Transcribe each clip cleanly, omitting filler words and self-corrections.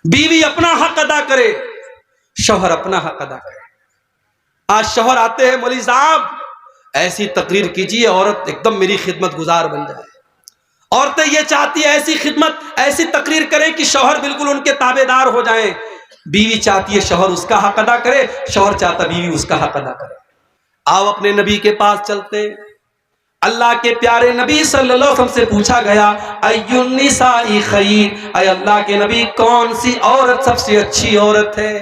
بیوی اپنا حق ادا کرے، شوہر اپنا حق ادا کرے۔ آج شوہر آتے ہیں، مولوی صاحب ایسی تقریر کیجیے عورت ایک دم میری خدمت گزار بن جائے۔ عورتیں یہ چاہتی ہے ایسی خدمت، ایسی تقریر کریں کہ شوہر بالکل ان کے تابع دار ہو جائیں۔ بیوی چاہتی ہے شوہر اس کا حق ادا کرے، شوہر چاہتا بیوی اس کا حق ادا کرے۔ آؤ اپنے نبی کے پاس چلتے ہیں۔ اللہ کے پیارے نبی صلی اللہ علیہ وسلم سے پوچھا گیا ای النساء خیر، اے اللہ کے نبی کون سی عورت سب سے اچھی عورت ہے؟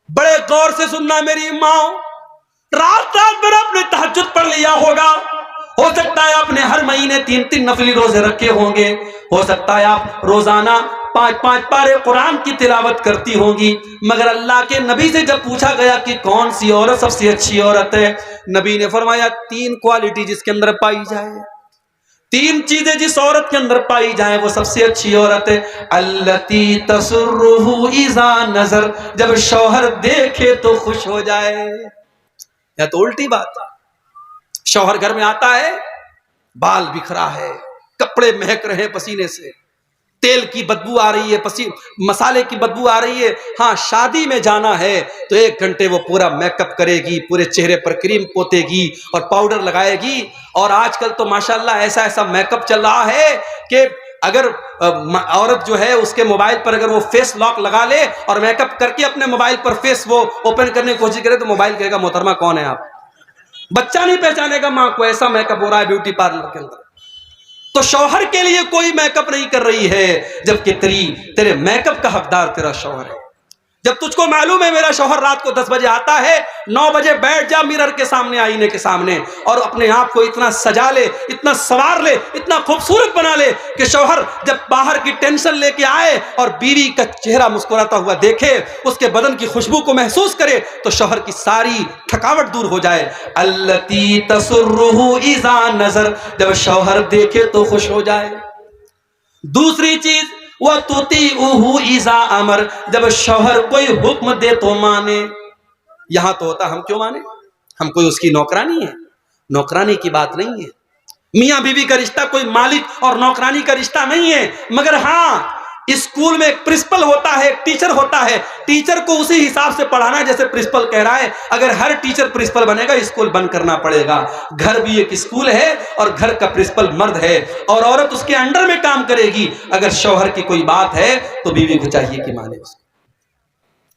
بڑے غور سے سننا میری ماں، رات رات بھر آپ نے تہجد پڑھ لیا ہوگا، ہو سکتا ہے آپ نے ہر مہینے 3 نفلی روزے رکھے ہوں گے، ہو سکتا ہے آپ روزانہ 5 پارے قرآن کی تلاوت کرتی ہوں گی، مگر اللہ کے نبی سے جب پوچھا گیا کہ کون سی عورت سب سے اچھی عورت ہے، نبی نے فرمایا 3 کوالٹی جس کے اندر پائی جائے، 3 چیزیں جس عورت کے اندر پائی جائیں وہ سب سے اچھی عورت ہے۔ التی تسرہ اذا نظر، جب شوہر دیکھے تو خوش ہو جائے۔ یا تو الٹی بات ہے، شوہر گھر میں آتا ہے، بال بکھرا ہے، کپڑے مہک رہے ہیں پسینے سے، تیل کی بدبو آ رہی ہے، مسالے کی بدبو آ رہی ہے، ہاں شادی میں جانا ہے تو 1 گھنٹے وہ پورا میک اپ کرے گی، پورے چہرے پر کریم پوتے گی اور پاؤڈر لگائے گی۔ اور آج کل تو ماشاءاللہ ایسا میک اپ چل رہا ہے کہ اگر عورت جو ہے اس کے موبائل پر اگر وہ فیس لاک لگا لے اور میک اپ کر کے اپنے موبائل پر فیس وہ اوپن کرنے کی کوشش کرے تو موبائل کہے گا محترمہ کون ہے آپ؟ بچہ نہیں پہچانے گا ماں کو، ایسا میک اپ ہو رہا ہے بیوٹی پارلر کے اندر۔ تو شوہر کے لیے کوئی میک اپ نہیں کر رہی ہے، جبکہ تیرے میک اپ کا حقدار تیرا شوہر ہے۔ جب تجھ کو معلوم ہے میرا شوہر رات کو 10 بجے آتا ہے، 9 بجے بیٹھ جا میرر کے سامنے، آئینے کے سامنے، اور اپنے آپ کو اتنا سجا لے، اتنا سوار لے، اتنا خوبصورت بنا لے کہ شوہر جب باہر کی ٹینشن لے کے آئے اور بیوی کا چہرہ مسکراتا ہوا دیکھے، اس کے بدن کی خوشبو کو محسوس کرے تو شوہر کی ساری تھکاوٹ دور ہو جائے۔ التی تسرہ اذا نظر، جب شوہر دیکھے تو خوش ہو جائے۔ دوسری چیز وَتُطِيعُهُ إِذَا أَمَرَ، جب شوہر کوئی حکم دے تو مانے۔ یہاں تو ہوتا ہم کیوں مانے؟ ہم کوئی اس کی نوکرانی ہے؟ نوکرانی کی بات نہیں ہے۔ میاں بیوی کا رشتہ کوئی مالک اور نوکرانی کا رشتہ نہیں ہے، مگر ہاں اسکول میں ایک پرنسپل ہوتا ہے، ایک ٹیچر ہوتا ہے، ٹیچر کو اسی حساب سے پڑھانا ہے جیسے پرنسپل کہہ رہا ہے۔ اگر ہر ٹیچر پرنسپل بنے گا اسکول بند کرنا پڑے گا۔ گھر بھی ایک اسکول ہے اور گھر کا پرنسپل مرد ہے اور عورت اس کے انڈر میں کام کرے گی۔ اگر شوہر کی کوئی بات ہے تو بیوی کو چاہیے کہ مانے اس کو۔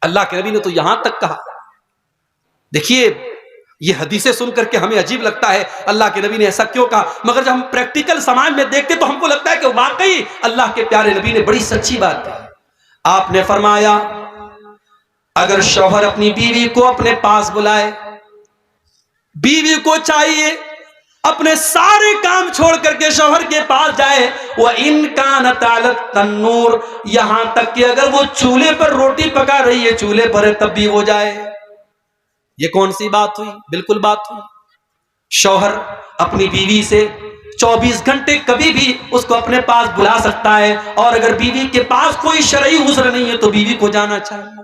اللہ کے نبی نے تو یہاں تک کہا، دیکھیے یہ حدیثیں سن کر کے ہمیں عجیب لگتا ہے اللہ کے نبی نے ایسا کیوں کہا، مگر جب ہم پریکٹیکل سماج میں دیکھتے تو ہم کو لگتا ہے کہ واقعی اللہ کے پیارے نبی نے بڑی سچی بات کہی۔ آپ نے فرمایا اگر شوہر اپنی بیوی کو اپنے پاس بلائے، بیوی کو چاہیے اپنے سارے کام چھوڑ کر کے شوہر کے پاس جائے۔ وَإِن كَانَتْ عَلَى التَّنُّورِ، یہاں تک کہ اگر وہ چولہے پر روٹی پکا رہی ہے، چولہے پر ہے تب بھی وہ جائے۔ یہ کون سی بات ہوئی؟ بالکل بات ہوئی، شوہر اپنی بیوی سے 24 گھنٹے کبھی بھی اس کو اپنے پاس بلا سکتا ہے، اور اگر بیوی کے پاس کوئی شرعی عذر نہیں ہے تو بیوی کو جانا چاہیے۔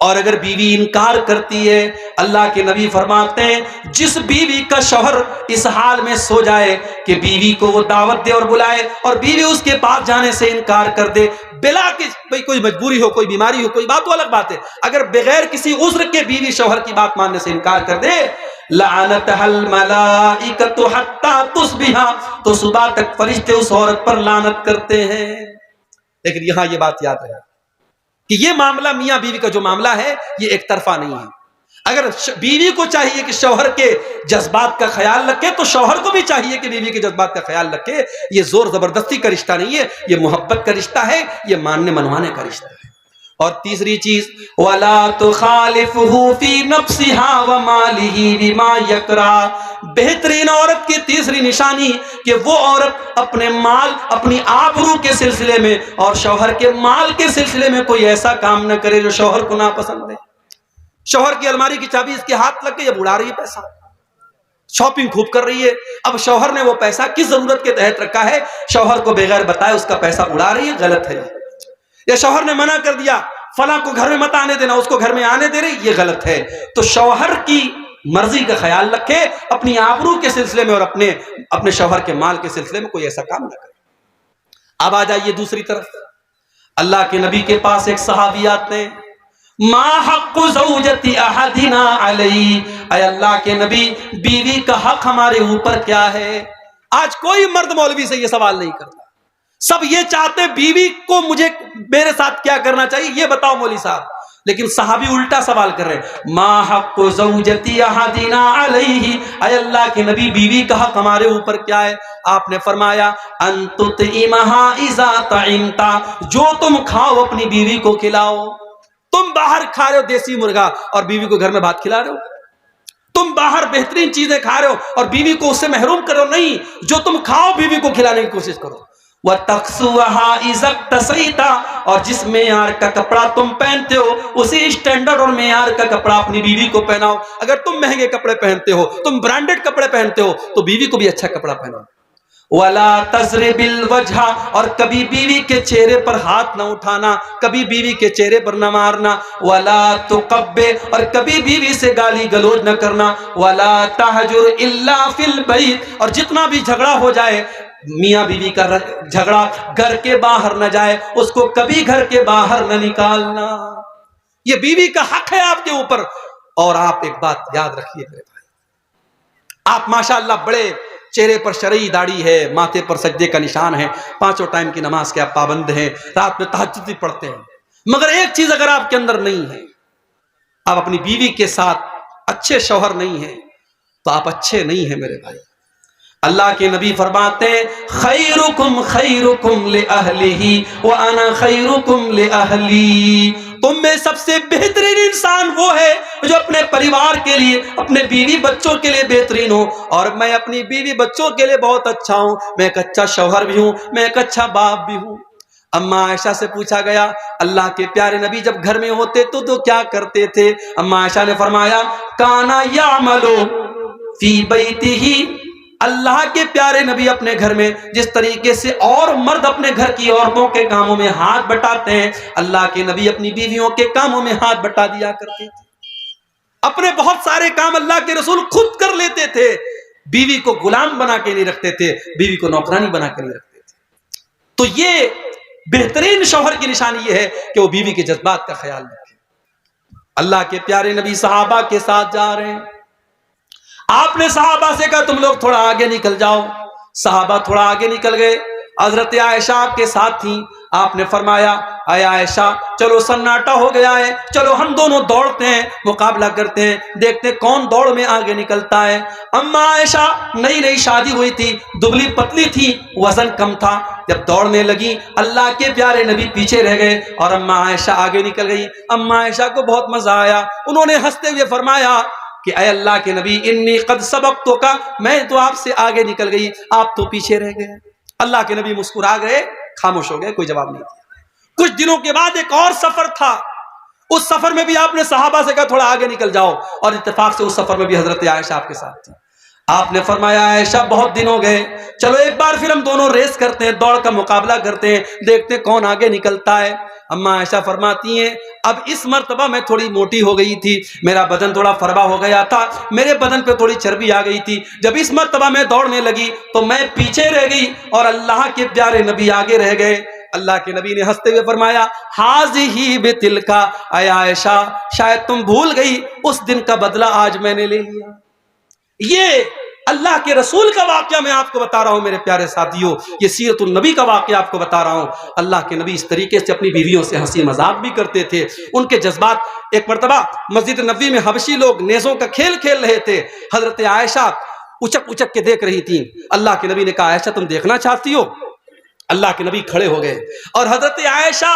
اور اگر بیوی انکار کرتی ہے، اللہ کے نبی فرماتے ہیں جس بیوی کا شوہر اس حال میں سو جائے کہ بیوی کو وہ دعوت دے اور بلائے اور بیوی اس کے پاس جانے سے انکار کر دے، بلا کہ کوئی مجبوری ہو، کوئی بیماری ہو، کوئی بات تو الگ بات ہے، اگر بغیر کسی عذر کے بیوی شوہر کی بات ماننے سے انکار کر دے، لعنتها الملائکۃ حتی تصبح، تو صبح تک فرشتے اس عورت پر لعنت کرتے ہیں۔ لیکن یہاں یہ بات یاد رہے کہ یہ معاملہ میاں بیوی کا جو معاملہ ہے یہ ایک طرفہ نہیں ہے۔ اگر بیوی کو چاہیے کہ شوہر کے جذبات کا خیال رکھے تو شوہر کو بھی چاہیے کہ بیوی کے جذبات کا خیال رکھے۔ یہ زور زبردستی کا رشتہ نہیں ہے، یہ محبت کا رشتہ ہے، یہ ماننے منوانے کا رشتہ ہے۔ اور تیسری چیز وَلَا تُخَالِفُهُ فِي نَفْسِهَا وَمَالِهِ بِمَا يَكْرَهُ، بہترین عورت کی تیسری نشانی کہ وہ عورت اپنے مال، اپنی آبرو کے سلسلے میں اور شوہر کے مال کے سلسلے میں کوئی ایسا کام نہ کرے جو شوہر کو ناپسند ہے۔ شوہر کی الماری کی چابی اس کے ہاتھ لگ کے یہ اڑا رہی ہے پیسہ، شاپنگ خوب کر رہی ہے، اب شوہر نے وہ پیسہ کس ضرورت کے تحت رکھا ہے، شوہر کو بغیر بتائے اس کا پیسہ اڑا رہی ہے، غلط ہے۔ یا شوہر نے منع کر دیا فلاں کو گھر میں مت آنے دینا، اس کو گھر میں آنے دے رہی، یہ غلط ہے۔ تو شوہر کی مرضی کا خیال رکھے اپنی آبرو کے سلسلے میں اور اپنے شوہر کے مال کے سلسلے میں کوئی ایسا کام نہ کرے۔ اب آ جائیے دوسری طرف، اللہ کے نبی کے پاس ایک صحابی آتے ہیں، ما حق زوجتی احدنا علی، اے اللہ کے نبی بیوی کا حق ہمارے اوپر کیا ہے؟ آج کوئی مرد مولوی سے یہ سوال نہیں کرتا، سب یہ چاہتے بیوی کو مجھے میرے ساتھ کیا کرنا چاہیے یہ بتاؤ مولوی صاحب، لیکن صحابی الٹا سوال کر رہے ہیں، ما حق زوجتی احدنا علیہ، اے اللہ کے نبی بیوی کا حق ہمارے اوپر کیا ہے؟ آپ نے فرمایا ان تطعمھا اذا طعمت، جو تم کھاؤ اپنی بیوی کو کھلاؤ۔ تم باہر کھا رہے ہو دیسی مرغا اور بیوی کو گھر میں بھات کھلا رہے ہو، تم باہر بہترین چیزیں کھا رہے ہو اور بیوی کو اس سے محروم کرو، نہیں، جو تم کھاؤ بیوی کو کھلانے کی کوشش کرو۔ وَتَقْسُوهَا إِذَا اكْتَسَيْتَ، اور جس معیار کا کپڑا تم پہنتے ہو اسی اسٹینڈرڈ اور معیار کا کپڑا اپنی بیوی کو پہناؤ۔ اگر تم مہنگے کپڑے پہنتے ہو، تم برانڈڈ کپڑے پہنتے ہو، تو بیوی کو بھی اچھا کپڑا پہناؤ۔ وَلَا تَضْرِبِ الْوَجْهَ، اور کبھی بیوی کے چہرے پر ہاتھ نہ اٹھانا، کبھی بیوی کے چہرے پر نہ مارنا۔ وَلَا تُقَبِّ، اور کبھی بیوی سے گالی گلوچ نہ کرنا۔ وَلَا تَحْجُرْ إِلَّا فِي الْبَيْتِ، اور جتنا بھی جھگڑا ہو جائے، میاں بیوی کا جھگڑا گھر کے باہر نہ جائے، اس کو کبھی گھر کے باہر نہ نکالنا۔ یہ بیوی کا حق ہے آپ کے اوپر۔ اور آپ ایک بات یاد رکھیے میرے بھائی، آپ ماشاءاللہ بڑے چہرے پر شرعی داڑھی ہے، ماتھے پر سجدے کا نشان ہے، 5 ٹائم کی نماز کے آپ پابند ہیں، رات میں تہجد بھی پڑھتے ہیں، مگر ایک چیز اگر آپ کے اندر نہیں ہے، آپ اپنی بیوی کے ساتھ اچھے شوہر نہیں ہیں، تو آپ اچھے نہیں ہیں میرے بھائی۔ اللہ کے نبی فرماتے ہیں خیرکم خیرکم لأہلہ وانا خیرکم لأہلی، تم میں سب سے بہترین انسان وہ ہے جو اپنے پریوار کے لیے، اپنے بیوی بچوں کے لیے بہترین ہو، اور میں اپنی بیوی بچوں کے لیے بہت اچھا ہوں، میں ایک اچھا شوہر بھی ہوں، میں ایک اچھا باپ بھی ہوں۔ اما عائشہ سے پوچھا گیا اللہ کے پیارے نبی جب گھر میں ہوتے تو کیا کرتے تھے؟ اما عائشہ نے فرمایا کانا یعمل فی بیتہ، اللہ کے پیارے نبی اپنے گھر میں جس طریقے سے اور مرد اپنے گھر کی عورتوں کے کاموں میں ہاتھ بٹاتے ہیں، اللہ کے نبی اپنی بیویوں کے کاموں میں ہاتھ بٹا دیا کرتے تھے۔ اپنے بہت سارے کام اللہ کے رسول خود کر لیتے تھے، بیوی کو غلام بنا کے نہیں رکھتے تھے، بیوی کو نوکرانی بنا کے نہیں رکھتے تھے۔ تو یہ بہترین شوہر کی نشانی یہ ہے کہ وہ بیوی کے جذبات کا خیال رکھے۔ اللہ کے پیارے نبی صحابہ کے ساتھ جا رہے ہیں، آپ نے صحابہ سے کہا تم لوگ تھوڑا آگے نکل جاؤ، صحابہ تھوڑا آگے نکل گئے، حضرت عائشہ آپ کے ساتھ تھیں، آپ نے فرمایا اے عائشہ چلو سناٹا ہو گیا ہے، چلو ہم دونوں دوڑتے ہیں، مقابلہ کرتے ہیں، دیکھتے ہیں کون دوڑ میں آگے نکلتا ہے۔ اما عائشہ نئی نئی شادی ہوئی تھی، دبلی پتلی تھی، وزن کم تھا، جب دوڑنے لگی اللہ کے پیارے نبی پیچھے رہ گئے اور اما عائشہ آگے نکل گئی۔ اما عائشہ کو بہت مزہ آیا، انہوں نے ہنستے ہوئے فرمایا کہ اے اللہ کے نبی انی قد سبقتک، میں تو آپ سے آگے نکل گئی، آپ تو پیچھے رہ گئے۔ اللہ کے نبی مسکرا گئے، خاموش ہو گئے، کوئی جواب نہیں دیا۔ کچھ دنوں کے بعد ایک اور سفر تھا، اس سفر میں بھی آپ نے صحابہ سے کہا تھوڑا آگے نکل جاؤ، اور اتفاق سے اس سفر میں بھی حضرت عائشہ آپ کے ساتھ تھی۔ آپ نے فرمایا عائشہ بہت دن ہو گئے، چلو ایک بار پھر ہم دونوں ریس کرتے ہیں، دوڑ کا مقابلہ کرتے ہیں، دیکھتے ہیں کون آگے نکلتا ہے۔ اما عائشہ فرماتی ہیں اب اس مرتبہ میں تھوڑی موٹی ہو گئی تھی، میرا بدن تھوڑا فربا ہو گیا تھا، میرے بدن پہ تھوڑی چربی آ گئی تھی، جب اس مرتبہ میں دوڑنے لگی تو میں پیچھے رہ گئی اور اللہ کے پیارے نبی آگے رہ گئے۔ اللہ کے نبی نے ہنستے ہوئے فرمایا حاذہ بتلک، اے عائشہ شاید تم بھول گئی اس دن کا بدلہ آج میں نے لے لیا۔ یہ اللہ کے رسول کا واقعہ میں آپ کو بتا رہا ہوں میرے پیارے ساتھیوں، یہ سیرت النبی کا واقعہ آپ کو بتا رہا ہوں۔ اللہ کے نبی اس طریقے سے اپنی بیویوں سے ہنسی مذاق بھی کرتے تھے، ان کے جذبات۔ ایک مرتبہ مسجد نبوی میں حبشی لوگ نیزوں کا کھیل کھیل رہے تھے، حضرت عائشہ اچک اچک کے دیکھ رہی تھیں۔ اللہ کے نبی نے کہا عائشہ تم دیکھنا چاہتی ہو؟ اللہ کے نبی کھڑے ہو گئے اور حضرت عائشہ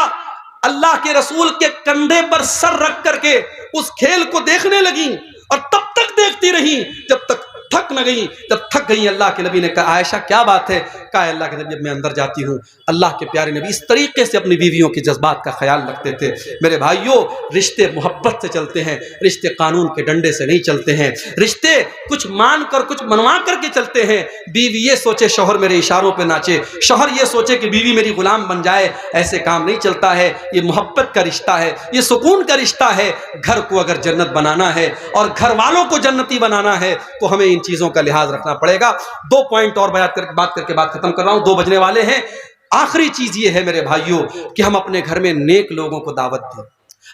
اللہ کے رسول کے کندھے پر سر رکھ کر کے اس کھیل کو دیکھنے لگیں، اور تب تک دیکھتی رہیں جب تک تھک نہ گئی۔ جب تھک گئی اللہ کے نبی نے کہا عائشہ کیا بات ہے؟ کہا اللہ کے نبی اب میں اندر جاتی ہوں۔ اللہ کے پیارے نبی اس طریقے سے اپنی بیویوں کے جذبات کا خیال رکھتے تھے۔ میرے بھائیوں رشتے محبت سے چلتے ہیں، رشتے قانون کے ڈنڈے سے نہیں چلتے ہیں، رشتے کچھ مان کر کچھ منوا کر کے چلتے ہیں۔ بیوی یہ سوچے شوہر میرے اشاروں پہ ناچے، شوہر یہ سوچے کہ بیوی میری غلام بن جائے، ایسے کام نہیں چلتا ہے۔ یہ محبت کا رشتہ ہے، یہ سکون کا رشتہ ہے۔ گھر کو اگر جنت بنانا ہے اور گھر والوں کو جنتی بنانا ہے تو ہمیں ان چیزوں کا لحاظ رکھنا پڑے گا۔ 2 پوائنٹ اور بات کر کے بات ختم کر رہا ہوں، 2 بجنے والے ہیں۔ آخری چیز یہ ہے میرے بھائیوں کہ ہم اپنے گھر میں نیک لوگوں کو دعوت دیں۔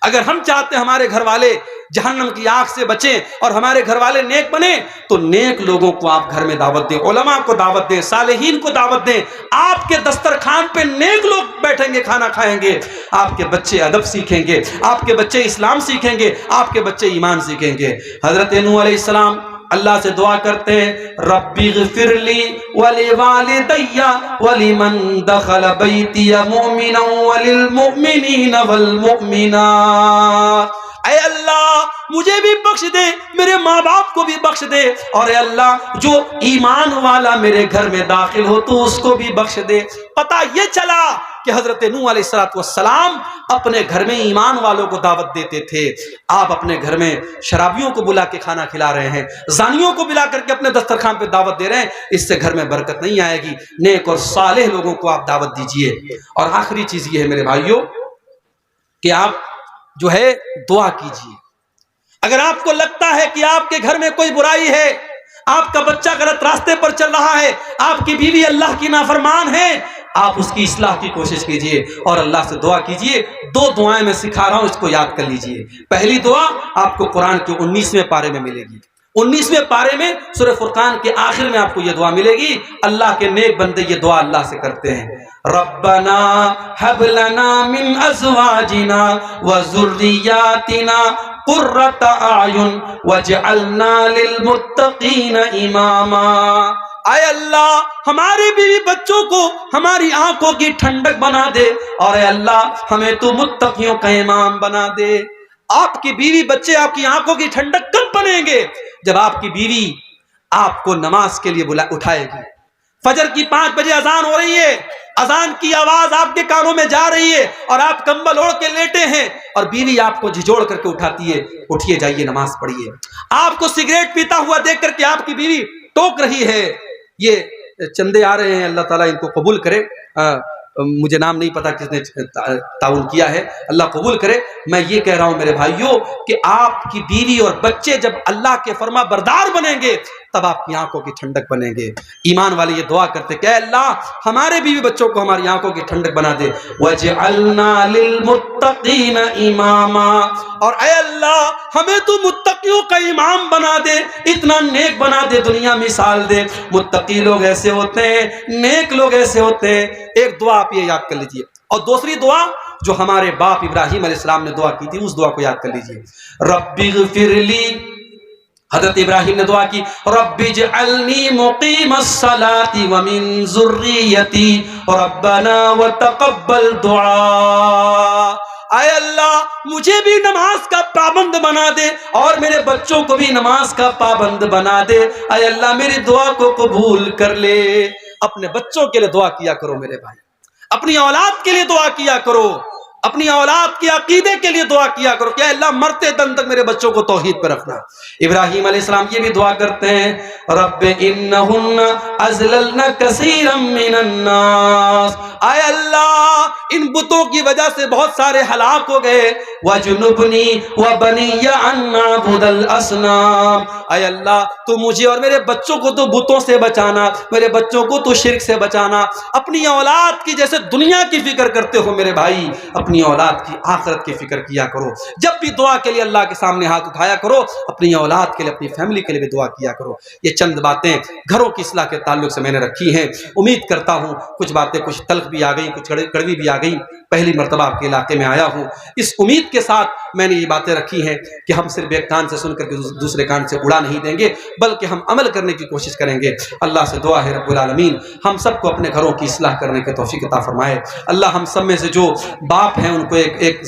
اگر ہم چاہتے ہیں ہمارے گھر والے جہنم کی آگ سے بچیں اور ہمارے گھر والے نیک بنیں، تو نیک لوگوں کو آپ گھر میں دعوت دیں، علماء کو دعوت دیں، صالحین کو دعوت دیں۔ آپ کے دسترخوان پہ نیک لوگ بیٹھیں گے، کھانا کھائیں گے، آپ کے بچے ادب سیکھیں گے، آپ کے بچے اسلام سیکھیں گے، آپ کے بچے ایمان سیکھیں گے۔ حضرت نوح علیہ السلام اللہ سے دعا کرتے ہیں، ربی اغفر لی ولوالدی ولمن دخل بیتی مؤمنا وللمؤمنین والمؤمنات۔ اے اللہ مجھے بھی بخش دے، میرے ماں باپ کو بھی بخش دے، اور اے اللہ جو ایمان والا میرے گھر میں داخل ہو تو اس کو بھی بخش دے۔ پتہ یہ چلا کہ حضرت نوح علیہ السلام اپنے گھر میں ایمان والوں کو دعوت دیتے تھے۔ آپ اپنے گھر میں شرابیوں کو بلا کے کھانا کھلا رہے ہیں، زانیوں کو بلا کر کے اپنے دسترخوان پہ دعوت دے رہے ہیں، اس سے گھر میں برکت نہیں آئے گی۔ نیک اور صالح لوگوں کو آپ دعوت دیجئے۔ اور آخری چیز یہ ہے میرے بھائیوں کہ آپ جو ہے دعا کیجئے۔ اگر آپ کو لگتا ہے کہ آپ کے گھر میں کوئی برائی ہے، آپ کا بچہ غلط راستے پر چل رہا ہے، آپ کی بیوی اللہ کی نافرمان ہے، آپ اس کی اصلاح کی کوشش کیجئے اور اللہ سے دعا کیجئے۔ دو دعائیں میں سکھا رہا ہوں، اس کو یاد کر لیجئے۔ پہلی دعا آپ کو قرآن کے 19ویں پارے میں ملے گی۔ 19ویں پارے میں سورہ فرقان کے آخر میں آپ کو یہ دعا ملے گی۔ اللہ کے نیک بندے یہ دعا اللہ سے کرتے ہیں، ربنا هب لنا من ازواجنا وذرياتنا قرۃ اعین واجعلنا للمتقین اماما۔ اے اللہ ہمارے بیوی بچوں کو ہماری آنکھوں کی ٹھنڈک بنا دے، اور اے اللہ ہمیں تو متقیوں کا امام بنا دے۔ آپ کی بیوی بچے آپ کی آنکھوں کی ٹھنڈک کب بنیں گے؟ جب آپ کی بیوی آپ کو نماز کے لیے اٹھائے گی۔ فجر کی 5 بجے اذان ہو رہی ہے، اذان کی آواز آپ کے کانوں میں جا رہی ہے اور آپ کمبل اوڑھ کے لیٹے ہیں، اور بیوی آپ کو جھجوڑ کر کے اٹھاتی ہے، اٹھیے جائیے نماز پڑھیے۔ آپ کو سگریٹ پیتا ہوا دیکھ کر کے آپ کی بیوی ٹوک رہی ہے۔ یہ چندے آ رہے ہیں، اللہ تعالیٰ ان کو قبول کرے، مجھے نام نہیں پتا کس نے تعاون کیا ہے، اللہ قبول کرے۔ میں یہ کہہ رہا ہوں میرے بھائیوں کہ آپ کی بیوی اور بچے جب اللہ کے فرما بردار بنیں گے تب آپ کی آنکھوں کی ٹھنڈک بنیں گے۔ ایمان والے یہ دعا کرتے کہ اے اللہ ہمارے بیوی بچوں کو ہماری آنکھوں کی ٹھنڈک بنا دے، وَاجْعَلْنَا لِلْمُتَّقِينَ إِمَامًا، اور اے اللہ ہمیں تو متقیوں کا امام بنا دے، اتنا نیک بنا دے، دنیا مثال دے۔ متقی لوگ ایسے ہوتے ہیں، نیک لوگ ایسے ہوتے ہیں۔ ایک دعا آپ یہ یاد کر لیجئے، اور دوسری دعا جو ہمارے باپ ابراہیم علیہ السلام نے دعا کی تھی، اس دعا کو یاد کر لیجئے، رب اغفر لی۔ حضرت ابراہیم نے دعا کی، رب اجعلنی مقیم الصلاۃ ومن ذریتی ربنا وتقبل دعا۔ اے اللہ مجھے بھی نماز کا پابند بنا دے اور میرے بچوں کو بھی نماز کا پابند بنا دے۔ اے اللہ میری دعا کو قبول کر لے۔ اپنے بچوں کے لیے دعا کیا کرو میرے بھائی، اپنی اولاد کے لیے دعا کیا کرو، اپنی اولاد کے عقیدے کے لیے دعا کیا کرو کہ اے اللہ مرتے دم تک میرے بچوں کو توحید پر رکھنا۔ ابراہیم علیہ السلام یہ بھی دعا کرتے ہیں، رب انہن اضللن کثیرا من الناس، اے اللہ ان بتوں کی وجہ سے بہت سارے ہلاک ہو گئے، وجنبنی وبنی ان نعبد الاصنام، اے اللہ تو مجھے اور میرے بچوں کو تو بتوں سے بچانا، میرے بچوں کو تو شرک سے بچانا۔ اپنی اولاد کی جیسے دنیا کی فکر کرتے ہو میرے بھائی، اپنی اولاد کی آخرت کی فکر کیا کرو۔ جب بھی دعا کے لیے اللہ کے سامنے ہاتھ اٹھایا کرو، اپنی اولاد کے لیے اپنی فیملی کے لیے بھی دعا کیا کرو۔ یہ چند باتیں گھروں کی اصلاح کے تعلق سے میں نے رکھی ہیں، امید کرتا ہوں کچھ باتیں کچھ تلخ بھی آ گئی، کچھ کڑوی بھی آ گئی۔ پہلی مرتبہ آپ کے علاقے میں آیا ہوں، اس امید کے ساتھ میں نے یہ باتیں رکھی ہیں کہ ہم صرف ایک کان سے سن کر کے دوسرے کان سے اڑا نہیں دیں گے، بلکہ ہم عمل کرنے کی کوشش کریں گے۔ اللہ سے دعا ہے رب العالمین ہم سب کو اپنے گھروں کی اصلاح کرنے کی توفیق عطا فرمائے۔ اللہ ہم سب میں سے جو باپ ہیں ان کو ایک